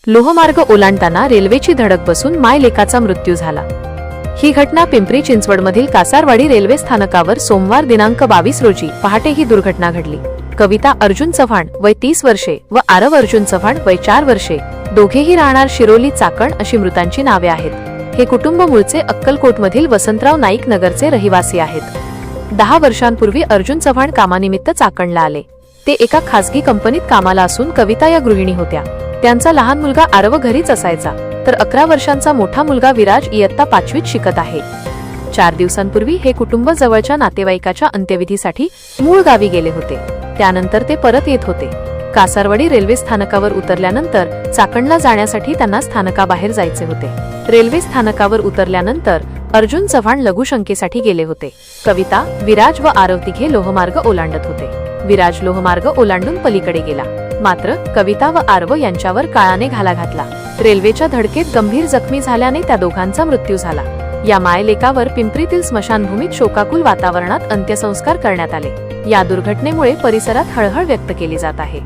लोहमार्ग ओलांडताना रेल्वेची धडक बसून माय लेकाचा मृत्यू झाला। ही घटना पिंपरी चिंचवडमधील कासारवाडी रेल्वे स्थानकावर सोमवार दिनांक 22 रोजी पहाटे ही दुर्घटना घडली। कविता अर्जुन चव्हाण वय 30 वर्षे व आरव अर्जुन चव्हाण वय 4 वर्षे दोघेही राहणार शिरोली चाकण अशी मृतांची नावे आहेत। हे कुटुंब मूळचे अक्कलकोटमधील वसंतराव नाईक नगरचे रहिवासी आहेत। 10 वर्षांपूर्वी अर्जुन चव्हाण कामानिमित्त चाकणला आले। ते एका खासगी कंपनीत कामाला असून कविता या गृहिणी होत्या। त्यांचा लहान मुलगा आरव घरीच असायचा, तर 11 वर्षांचा मोठा मुलगा विराज इयत्ता 5वीत शिकत आहे। 4 दिवसांपूर्वी हे कुटुंब जवळच्या नातेवाईकाच्या अंत्यविधीसाठी मूळ गावी गेले होते। त्यानंतर ते परत येत होते। कासारवाडी रेल्वे स्थानकावर उतरल्यानंतर चाकणला जाण्यासाठी त्यांना स्थानकाबाहेर जायचे होते। रेल्वे स्थानकावर उतरल्यानंतर अर्जुन चव्हाण लघुशंकेसाठी गेले होते। कविता, विराज व आरव तिघे लोहमार्ग ओलांडत होते। विराज लोहमार्ग ओलांडून पलीकडे गेला, मात्र कविता व आरव यांच्यावर काळाने घाला घातला। रेल्वेच्या धडकेत गंभीर जखमी झाल्याने त्या दोघांचा मृत्यू झाला। या मायलेकावर पिंपरीतील स्मशानभूमीत शोकाकुल वातावरणात अंत्यसंस्कार करण्यात आले। या दुर्घटनेमुळे परिसरात हळहळ व्यक्त केली जात आहे।